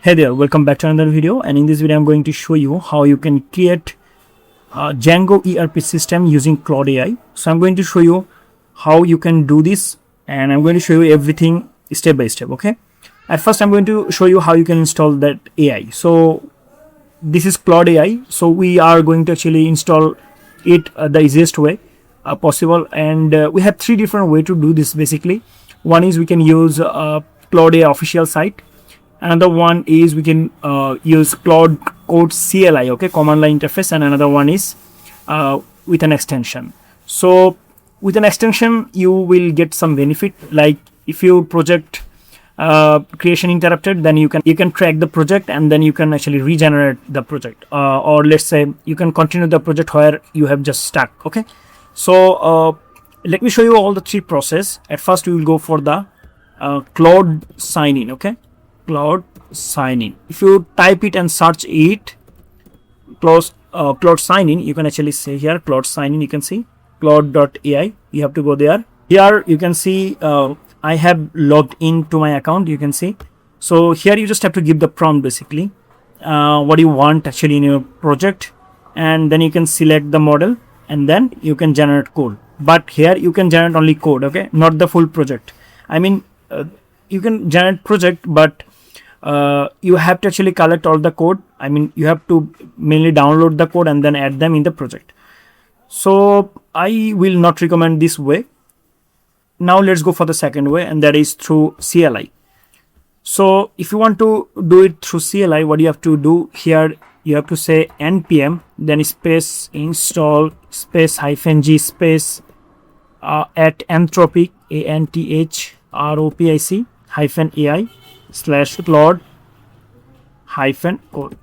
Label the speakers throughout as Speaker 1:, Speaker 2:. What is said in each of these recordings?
Speaker 1: Hey there, welcome back to another video, and in this video I'm going to show you how you can create a Django ERP system using Claude AI. So I'm going to show you how you can do this, and I'm going to show you everything step by step. Okay, at first I'm going to show you how you can install that AI. So this is Claude AI, so we are going to actually install it the easiest way possible, and we have three different ways to do this. Basically, one is we can use Claude AI official site. Another one is we can use Claude Code CLI, okay, command line interface, and another one is with an extension. So with an extension you will get some benefit, like if your project creation interrupted, then you can track the project and then you can actually regenerate the project, or let's say you can continue the project where you have just stuck. Okay, so let me show you all the three process. At first we will go for the Claude sign in. Okay, Claude sign in. If you type it and search it, Claude sign in, you can actually say here Claude sign in. You can see Claude.ai. You have to go there. Here you can see I have logged into my account. You can see. So here you just have to give the prompt basically what you want actually in your project, and then you can select the model and then you can generate code. But here you can generate only code, okay, not the full project. I mean you can generate project, but you have to actually collect all the code. I mean you have to mainly download the code and then add them in the project. So I will not recommend this way. Now let's go for the second way, and that is through CLI. So if you want to do it through CLI, what you have to do here, you have to say npm then space install space -g space at anthropic ANTHROPIC -AI /Claude -code.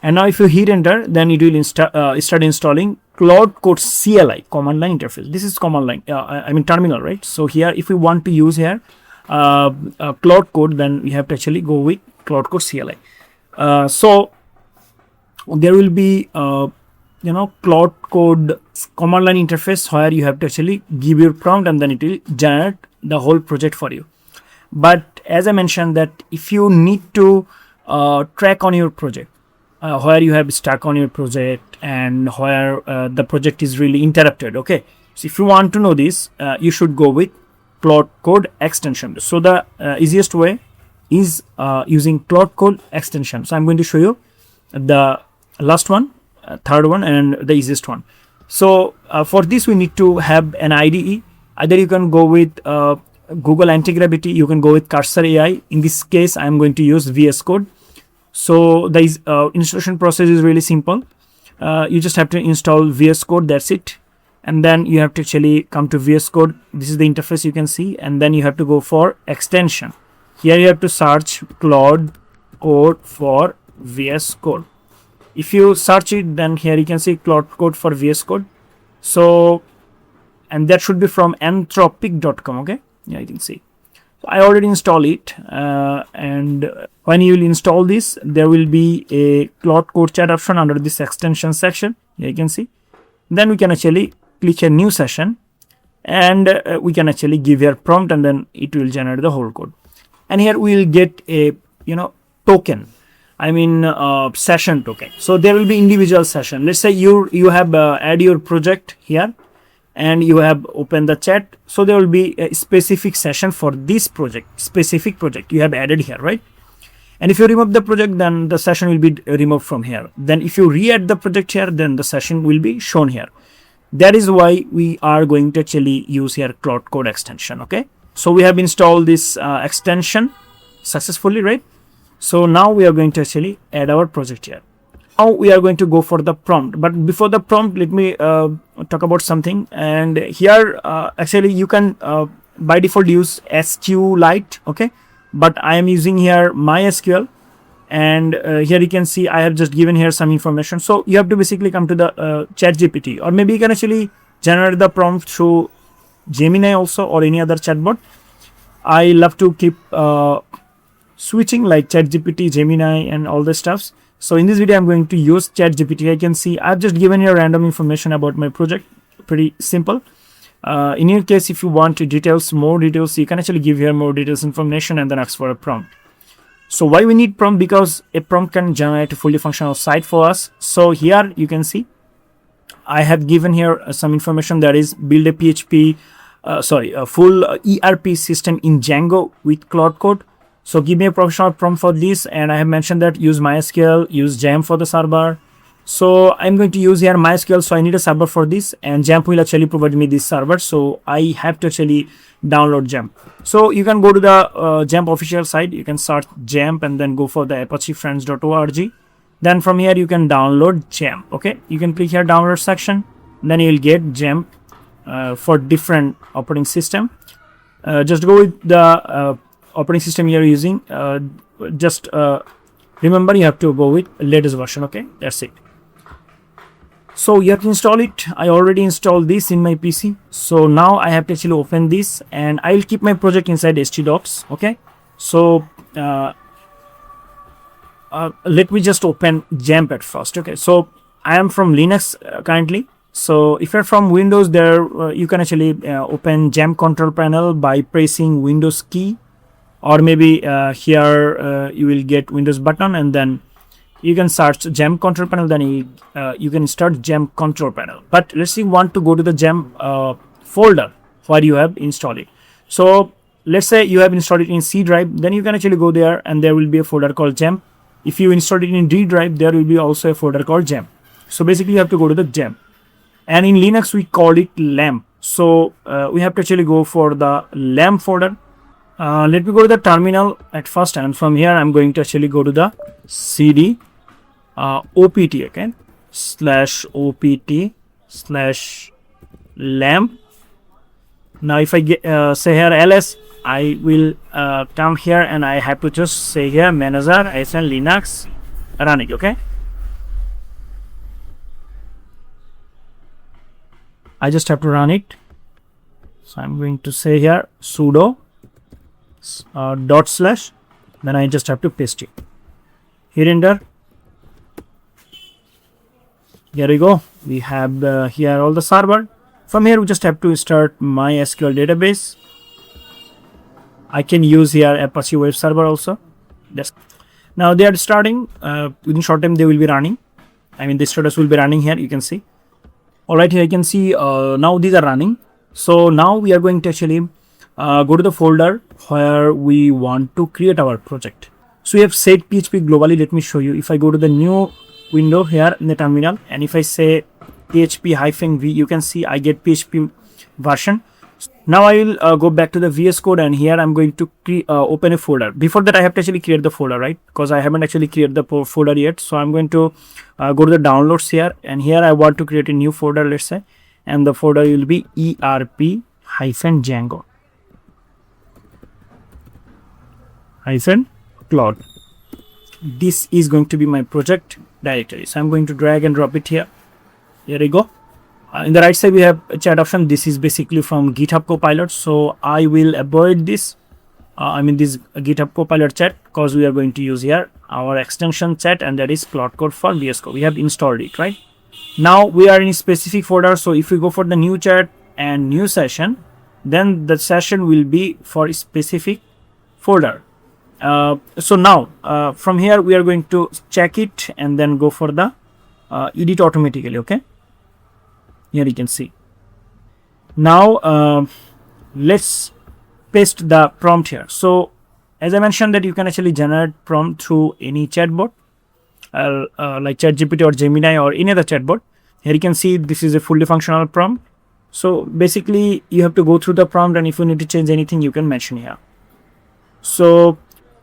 Speaker 1: And now if you hit enter, then it will start installing Claude Code CLI, command line interface. This is command line, I mean terminal, right? So here if we want to use here Claude Code, then we have to actually go with Claude Code CLI. So there will be Claude Code command line interface where you have to actually give your prompt and then it will generate the whole project for you. But as I mentioned, that if you need to track on your project where you have stuck on your project and where the project is really interrupted, okay, so if you want to know this, you should go with Claude Code extension. So the easiest way is using Claude Code extension. So I'm going to show you the last one, third one, and the easiest one. So for this we need to have an IDE. Either you can go with Google Anti-Gravity, you can go with Cursor AI. In this case I am going to use VS Code. So the installation process is really simple. You just have to install VS Code, that's it, and then you have to actually come to VS Code. This is the interface you can see, and then you have to go for extension. Here you have to search Claude Code for VS Code. If you search it, then here you can see Claude Code for VS Code. So, and that should be from anthropic.com. okay, yeah, you can see. So I already installed it, and when you will install this, there will be a Claude Code chat option under this extension section. Here you can see. Then we can actually click a new session, and we can actually give here prompt, and then it will generate the whole code. And here we will get a token. I mean session token. So there will be individual session. Let's say you have add your project here, and you have opened the chat, so there will be a specific session for this specific project you have added here, right? And if you remove the project, then the session will be removed from here. Then if you re-add the project here, then the session will be shown here. That is why we are going to actually use here Claude Code extension. Okay, so we have installed this extension successfully, right? So now we are going to actually add our project here. Now we are going to go for the prompt, but before the prompt, let me talk about something. And here actually you can by default use SQLite, okay, but I am using here MySQL, and here you can see I have just given here some information. So you have to basically come to the ChatGPT, or maybe you can actually generate the prompt through Gemini also, or any other chatbot. I love to keep switching like ChatGPT, Gemini, and all the stuffs. So in this video I'm going to use ChatGPT. I can see I've just given you random information about my project. Pretty simple. In your case, if you want more details, you can actually give here more details information and then ask for a prompt. So why we need prompt? Because a prompt can generate a fully functional site for us. So here you can see I have given here some information, that is build a PHP, a full ERP system in Django with Claude Code. So give me a professional prompt for this, and I have mentioned that use MySQL, use XAMPP for the server. So I'm going to use here MySQL, so I need a server for this, and XAMPP will actually provide me this server, so I have to actually download XAMPP. So you can go to the XAMPP official site, you can search XAMPP and then go for the apachefriends.org. Then from here you can download XAMPP. Okay, you can click here download section, then you will get XAMPP for different operating system. Just go with the operating system you are using. Remember, you have to go with latest version. Okay, that's it. So you have to install it. I already installed this in my PC. So now I have to actually open this, and I will keep my project inside htdocs. Okay, so let me just open XAMPP at first. Okay, so I am from Linux currently. So if you're from Windows, there you can actually open XAMPP control panel by pressing Windows key, or maybe here you will get Windows button, and then you can search XAMPP control panel. Then you can start XAMPP control panel. But let's say you want to go to the XAMPP folder where you have installed it. So let's say you have installed it in C drive, then you can actually go there, and there will be a folder called XAMPP. If you install it in D drive, there will be also a folder called XAMPP. So basically you have to go to the XAMPP, and in Linux we call it LAMP. So we have to actually go for the LAMP folder. Let me go to the terminal at first, and from here I'm going to actually go to the cd opt, okay, /opt/lamp. Now if I say here ls, I will come here and I have to just say here manager sn linux running. Okay, I just have to run it. So I'm going to say here sudo /, then I just have to paste it. Hit enter. Here we go. We have here all the server. From here we just have to start MySQL database. I can use here Apache web server also. Yes. Now they are starting. Within short time they will be running. I mean the status will be running here. You can see. Alright, here you can see now these are running. So now we are going to actually go to the folder where we want to create our project. So we have set PHP globally. Let me show you. If I go to the new window here in the terminal, and if I say php-v, you can see I get PHP version. Now I will go back to the VS Code, and here I'm going to open a folder. Before that I have to actually create the folder, right? Because I haven't actually created the folder yet. So I'm going to go to the downloads here, and here I want to create a new folder, let's say, and the folder will be ERP-Django -Claude. This is going to be my project directory. So I'm going to drag and drop it here. Here we go. In the right side we have a chat option. This is basically from GitHub Copilot. So I will avoid this. This GitHub Copilot chat, because we are going to use here our extension chat, and that is Claude Code for VS Code. We have installed it, right? Now we are in a specific folder. So if we go for the new chat and new session, then the session will be for a specific folder. So now from here we are going to check it and then go for the edit automatically. Okay, here you can see. Now let's paste the prompt here. So as I mentioned that you can actually generate prompt through any chatbot like ChatGPT or Gemini or any other chatbot. Here you can see this is a fully functional prompt. So basically you have to go through the prompt, and if you need to change anything you can mention here. So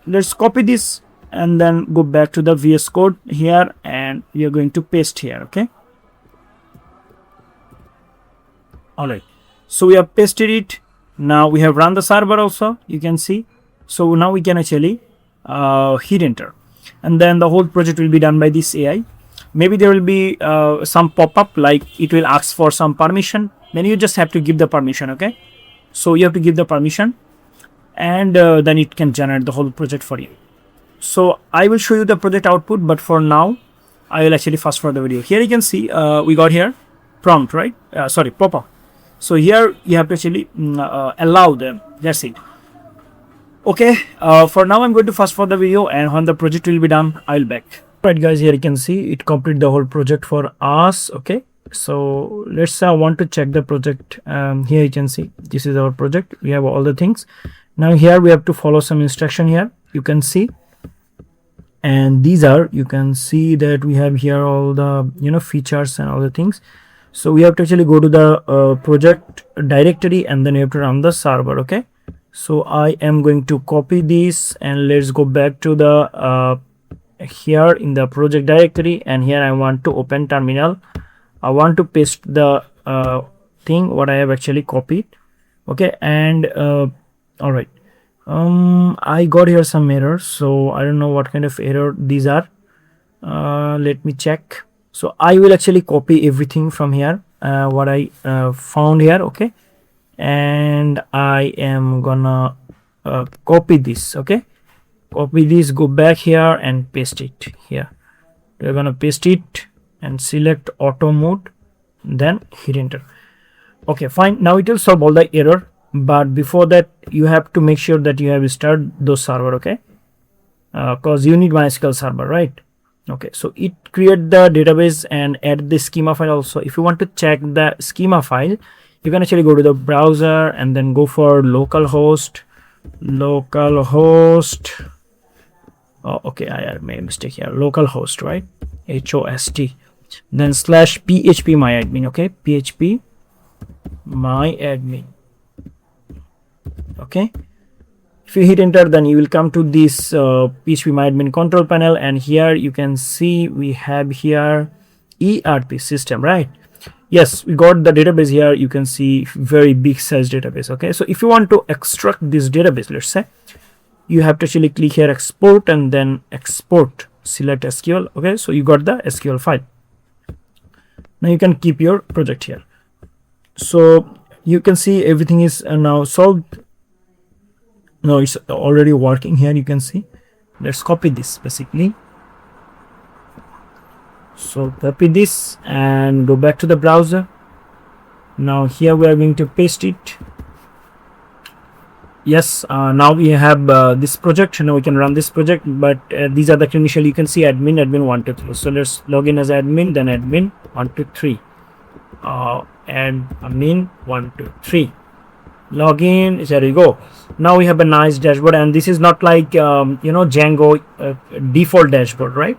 Speaker 1: let's copy this and then go back to the VS Code here, and we are going to paste here. Okay, all right, so we have pasted it. Now we have run the server also, you can see. So now we can actually hit enter, and then the whole project will be done by this AI. Maybe there will be some pop-up like it will ask for some permission, then you just have to give the permission. Okay, so you have to give the permission, and then it can generate the whole project for you. So I will show you the project output, but for now I will actually fast forward the video. Here you can see we got here prompt, right? Pop-up. So here you have to actually allow them. That's it. Okay, for now I'm going to fast forward the video, and when the project will be done, I'll back. Right guys, here you can see it complete the whole project for us. Okay, so let's want to check the project. Here you can see this is our project. We have all the things. Now here we have to follow some instruction here, you can see, and these are, you can see that we have here all the features and all the things. So we have to actually go to the project directory, and then you have to run the server. Okay, so I am going to copy this, and let's go back to the here in the project directory, and here I want to open terminal. I want to paste the thing what I have actually copied. Okay, and all right, I got here some errors, so I don't know what kind of error these are. Let me check. So I will actually copy everything from here, what I found here. Okay, and I am gonna copy this. Okay, copy this, go back here and paste it here. We're gonna paste it and select auto mode, then hit enter. Okay, fine. Now it will solve all the error, but before that you have to make sure that you have started those server. Okay, because you need MySQL server, right? Okay, so it create the database and add the schema file also. If you want to check the schema file, you can actually go to the browser and then go for localhost. Oh, okay, I made a mistake here. Localhost, right? host, then /php myadmin. Okay, php myadmin. Okay, if you hit enter, then you will come to this php myadmin control panel, and here you can see we have here ERP system, right? Yes, we got the database here. You can see very big size database. Okay, so if you want to extract this database, let's say, you have to actually click here export, and then export, select SQL. Okay, so you got the SQL file. Now you can keep your project here. So you can see everything is now solved. Now it's already working here, you can see. Let's copy this basically. So copy this and go back to the browser. Now here we are going to paste it. Yes, now we have this project. Now we can run this project, but these are the credentials. You can see admin 1 2 3. So let's log in as admin, then admin 1 2 3, and admin 1 2 3. Login. There you go. Now we have a nice dashboard, and this is not like Django default dashboard, right?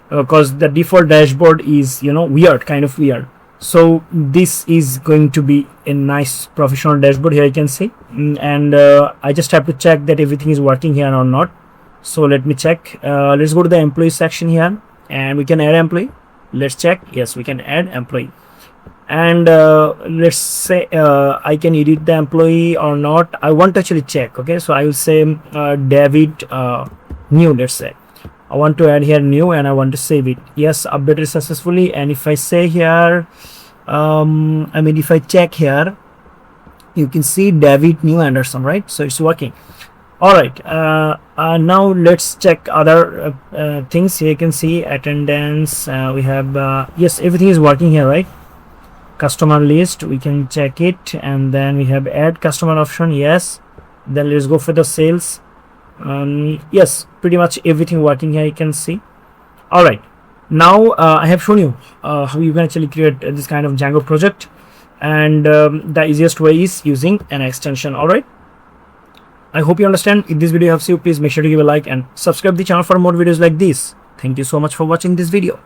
Speaker 1: Because the default dashboard is weird, kind of weird. So this is going to be a nice professional dashboard. Here you can see, and I just have to check that everything is working here or not. So let me check. Let's go to the employee section here, and we can add employee. Let's check. Yes, we can add employee, and let's say I can edit the employee or not. I want to actually check. Okay, so I will say David new. Let's say I want to add here new, and I want to save it. Yes, updated successfully. And if I say here, if I check here, you can see David new Anderson, right? So it's working. All right. Now let's check other things. Here you can see attendance. We have yes, everything is working here, right? Customer list, we can check it, and then we have add customer option. Yes. Then let's go for the sales. Yes, pretty much everything working here, you can see. All right, now I have shown you how you can actually create this kind of Django project, and the easiest way is using an extension. All right, I hope you understand. If this video helps you, please make sure to give a like and subscribe the channel for more videos like this. Thank you so much for watching this video.